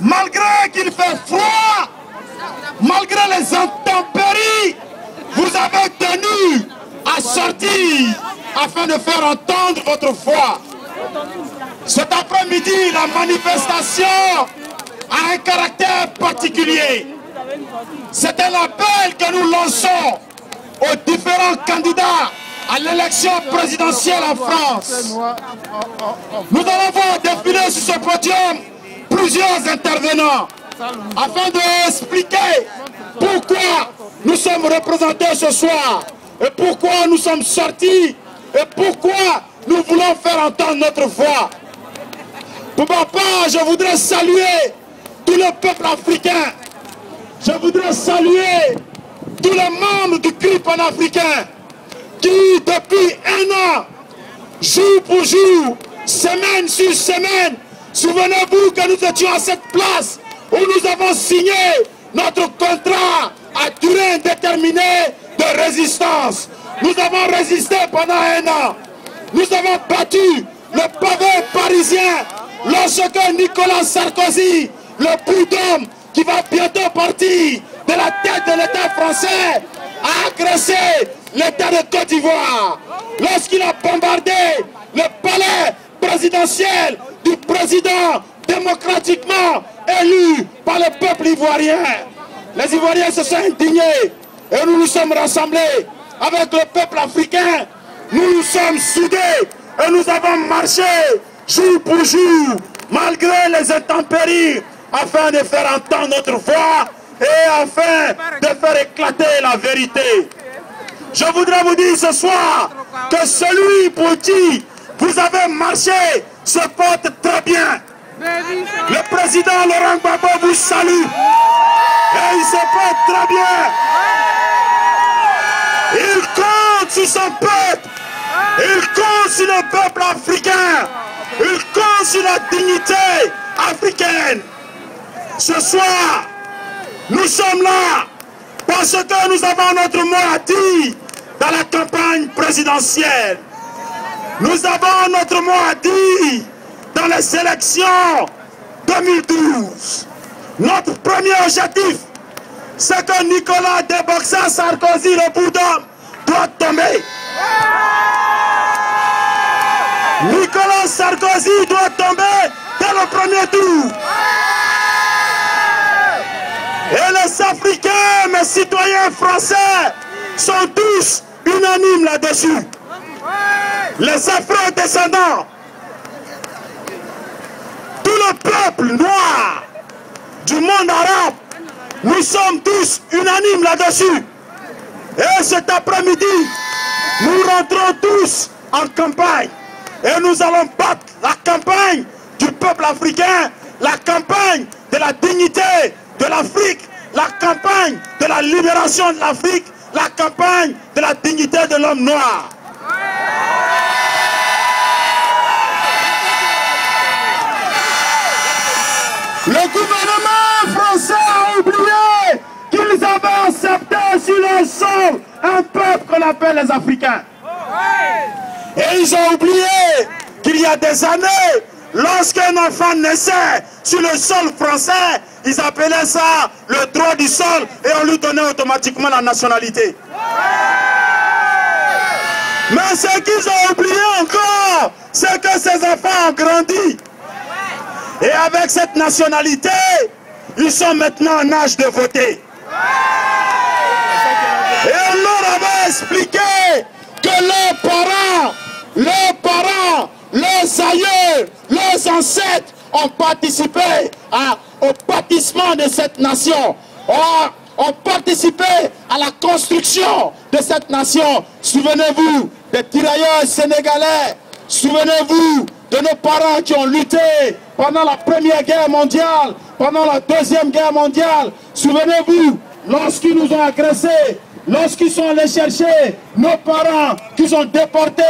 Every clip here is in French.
Malgré qu'il fait froid, malgré les intempéries, vous avez tenu à sortir afin de faire entendre votre voix. Cet après-midi, la manifestation a un caractère particulier. C'est un appel que nous lançons aux différents candidats à l'élection présidentielle en France. Nous allons voir défiler sur ce podium plusieurs intervenants afin d'expliquer pourquoi nous sommes représentés ce soir et pourquoi nous sommes sortis et pourquoi nous voulons faire entendre notre voix. Pour ma part, je voudrais saluer tout le peuple africain. Je voudrais saluer tous les membres du CRI panafricain qui, depuis un an, jour pour jour, semaine sur semaine, souvenez-vous que nous étions à cette place où nous avons signé notre contrat à durée indéterminée de résistance. Nous avons résisté pendant un an. Nous avons battu le pavé parisien lorsque Nicolas Sarkozy, le bout d'homme qui va bientôt partir de la tête de l'État français, a agressé l'État de Côte d'Ivoire. Lorsqu'il a bombardé le palais présidentiel du président démocratiquement élu par le peuple ivoirien. Les Ivoiriens se sont indignés et nous nous sommes rassemblés avec le peuple africain. Nous nous sommes soudés et nous avons marché jour pour jour, malgré les intempéries, afin de faire entendre notre voix et afin de faire éclater la vérité. Je voudrais vous dire ce soir que celui pour qui vous avez marché se porte très bien. Le président Laurent Gbagbo vous salue et il se porte très bien. Il compte sur son peuple, il compte sur le peuple africain, il compte sur la dignité africaine. Ce soir, nous sommes là parce que nous avons notre mot à dire dans la campagne présidentielle. Nous avons notre mot à dire dans les élections 2012. Notre premier objectif, c'est que Nicolas Déboxat Sarkozy, le bout d'homme, doit tomber. Nicolas Sarkozy doit tomber dès le premier tour. Et les Africains, mes citoyens français, sont tous unanimes là-dessus. Les Afro-descendants, tout le peuple noir du monde arabe, nous sommes tous unanimes là-dessus. Et cet après-midi, nous rentrons tous en campagne. Et nous allons battre la campagne du peuple africain, la campagne de la dignité de l'Afrique, la campagne de la libération de l'Afrique, la campagne de la dignité de l'homme noir. Le gouvernement français a oublié qu'ils avaient accepté sur leur sol un peuple qu'on appelle les Africains. Et ils ont oublié qu'il y a des années, lorsqu'un enfant naissait sur le sol français, ils appelaient ça le droit du sol et on lui donnait automatiquement la nationalité. Mais ce qu'ils ont oublié encore, c'est que ces enfants ont grandi. Et avec cette nationalité, ils sont maintenant en âge de voter. Et on leur avait expliqué que leurs parents, leurs aïeux, leurs ancêtres ont participé au bâtissement de cette nation, ont participé à la construction de cette nation. Souvenez-vous des tirailleurs sénégalais, souvenez-vous de nos parents qui ont lutté pendant la Première Guerre mondiale, pendant la Deuxième Guerre mondiale. Souvenez-vous, lorsqu'ils nous ont agressés, lorsqu'ils sont allés chercher nos parents qui sont déportés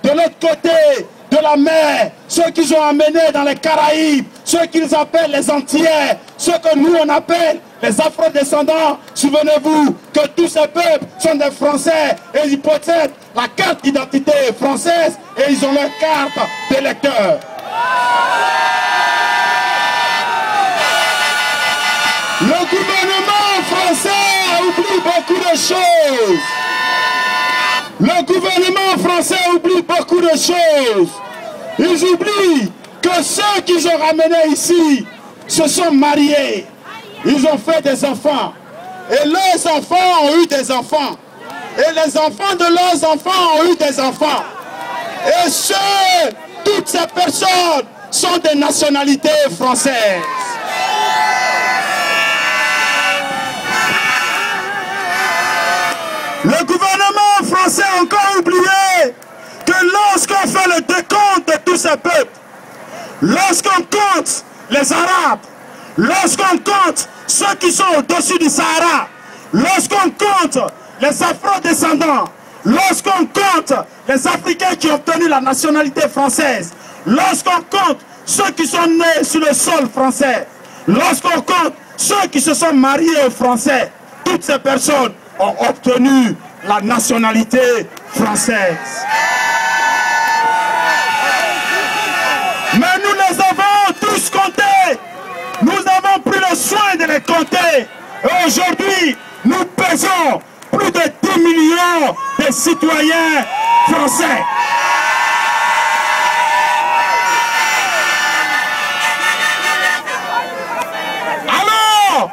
de l'autre côté de la mer, ceux qu'ils ont amenés dans les Caraïbes, ceux qu'ils appellent les Antillais, ceux que nous on appelle les Afro-descendants. Souvenez-vous que tous ces peuples sont des Français et ils possèdent la carte d'identité française et ils ont leur carte d'électeur. Le gouvernement français oublie beaucoup de choses. Le gouvernement français oublie beaucoup de choses. Ils oublient que ceux qu'ils ont ramenés ici se sont mariés. Ils ont fait des enfants. Et leurs enfants ont eu des enfants. Et les enfants de leurs enfants ont eu des enfants. Et toutes ces personnes sont des nationalités françaises. Le gouvernement français a encore oublié que lorsqu'on fait le décompte de tous ces peuples, lorsqu'on compte les Arabes, lorsqu'on compte ceux qui sont au-dessus du Sahara, lorsqu'on compte les Afro-descendants, lorsqu'on compte les Africains qui ont obtenu la nationalité française, lorsqu'on compte ceux qui sont nés sur le sol français, lorsqu'on compte ceux qui se sont mariés aux Français, toutes ces personnes ont obtenu la nationalité française. Mais nous les avons tous comptés. Nous avons pris le soin de les compter. Et aujourd'hui, nous pesons plus de 10 millions de citoyens français. Alors,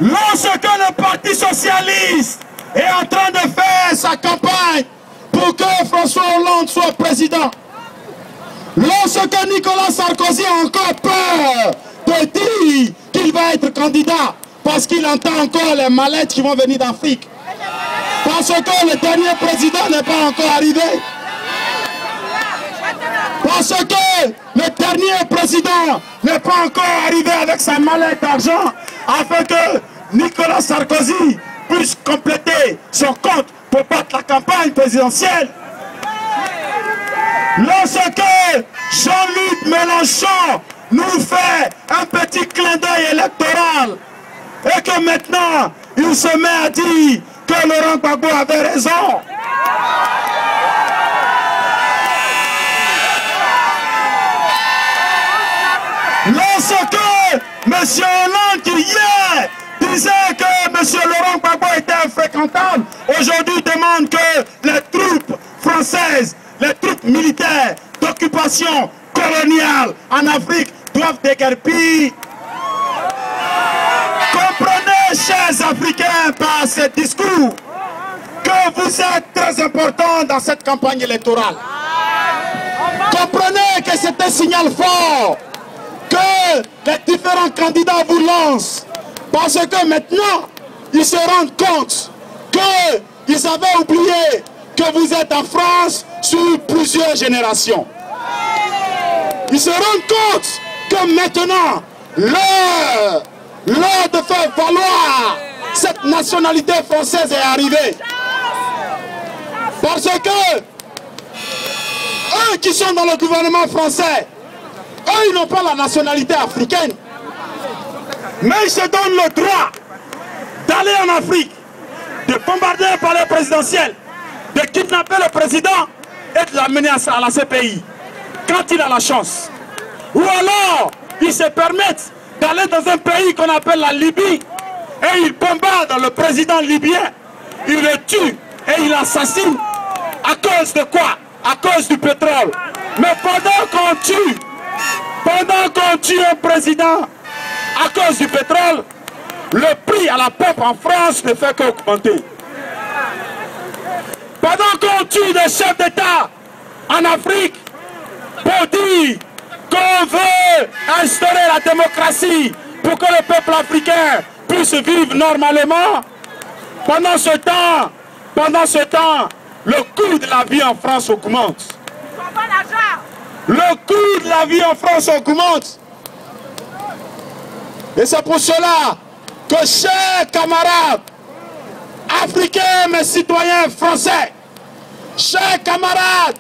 lorsque le Parti socialiste est en train de faire sa campagne pour que François Hollande soit président, lorsque Nicolas Sarkozy a encore peur de dire qu'il va être candidat parce qu'il entend encore les mallettes qui vont venir d'Afrique, parce que le dernier président n'est pas encore arrivé, parce que le dernier président n'est pas encore arrivé avec sa mallette d'argent afin que Nicolas Sarkozy puisse compléter son compte pour battre la campagne présidentielle. Lorsque Jean-Luc Mélenchon nous fait un petit clin d'œil électoral et que maintenant il se met à dire que Laurent Gbagbo avait raison. Lorsque M. Hollande qui hier disait que M. Laurent Gbagbo était infréquentable, aujourd'hui demande que les troupes françaises, les troupes militaires d'occupation coloniale en Afrique doivent déguerpir. Comprenez, chers Africains, par ce discours, que vous êtes très importants dans cette campagne électorale. Comprenez que c'est un signal fort que les différents candidats vous lancent. Parce que maintenant, ils se rendent compte qu'ils avaient oublié que vous êtes en France sur plusieurs générations. Ils se rendent compte que maintenant, l'heure de faire valoir cette nationalité française est arrivée. Parce que eux qui sont dans le gouvernement français, eux ils n'ont pas la nationalité africaine. Mais ils se donnent le droit d'aller en Afrique, de bombarder le palais présidentiel, de kidnapper le président et de l'amener à la CPI, quand il a la chance. Ou alors, ils se permettent d'aller dans un pays qu'on appelle la Libye, et ils bombardent le président libyen, ils le tuent et ils l'assassinent. À cause de quoi? À cause du pétrole. Mais pendant qu'on tue un président à cause du pétrole, le prix à la pompe en France ne fait qu'augmenter. Pendant qu'on tue des chefs d'État en Afrique pour dire qu'on veut instaurer la démocratie pour que le peuple africain puisse vivre normalement, pendant ce temps, le coût de la vie en France augmente. Le coût de la vie en France augmente. Et c'est pour cela que, chers camarades africains mais citoyens français, chers camarades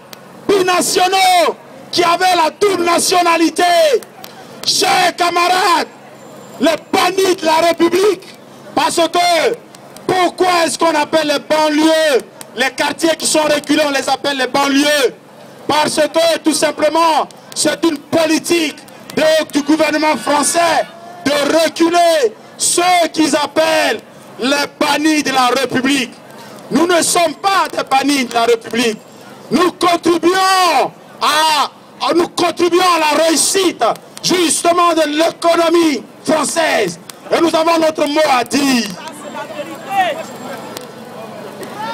binationaux qui avaient la double nationalité, chers camarades, les bannis de la République, parce que pourquoi est-ce qu'on appelle les banlieues, les quartiers qui sont reculés, on les appelle les banlieues? Parce que tout simplement, c'est une politique du gouvernement français de reculer ceux qu'ils appellent les bannis de la République. Nous ne sommes pas des bannis de la République. Nous contribuons à la réussite justement de l'économie française. Et nous avons notre mot à dire.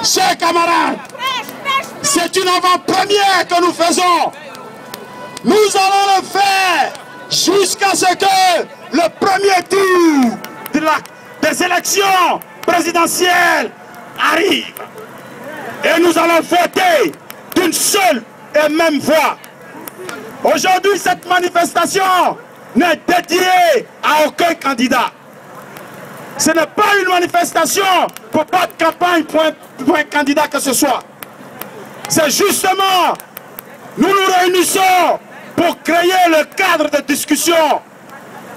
Chers camarades, c'est une avant-première que nous faisons. Nous allons le faire jusqu'à ce que le premier tour des élections présidentielles arrive. Et nous allons voter d'une seule et même voix. Aujourd'hui, cette manifestation n'est dédiée à aucun candidat. Ce n'est pas une manifestation pour pas de campagne pour un candidat que ce soit. C'est justement, nous nous réunissons pour créer le cadre de discussion,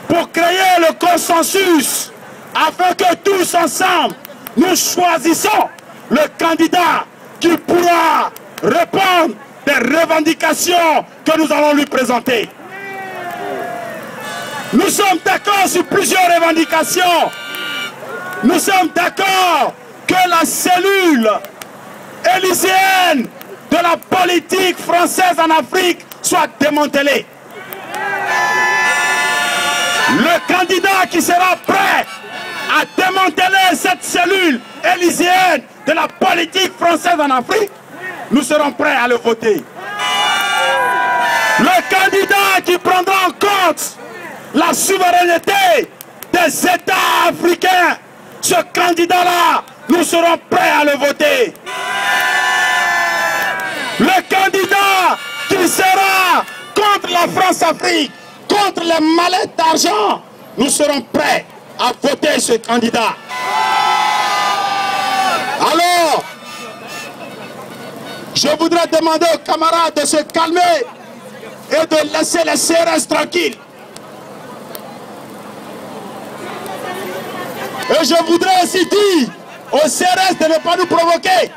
pour créer le consensus, afin que tous ensemble, nous choisissons le candidat qui pourra répondre des revendications que nous allons lui présenter. Nous sommes d'accord sur plusieurs revendications. Nous sommes d'accord que la cellule élyséenne de la politique française en Afrique soit démantelée. Le candidat qui sera prêt à démanteler cette cellule élyséenne de la politique française en Afrique, nous serons prêts à le voter. Le candidat qui prendra en compte la souveraineté des États africains, ce candidat-là, nous serons prêts à le voter. Le candidat qui sera contre la France-Afrique, contre les mallettes d'argent, nous serons prêts à voter ce candidat. Alors, je voudrais demander aux camarades de se calmer et de laisser les CRS tranquilles. Et je voudrais aussi dire aux CRS de ne pas nous provoquer.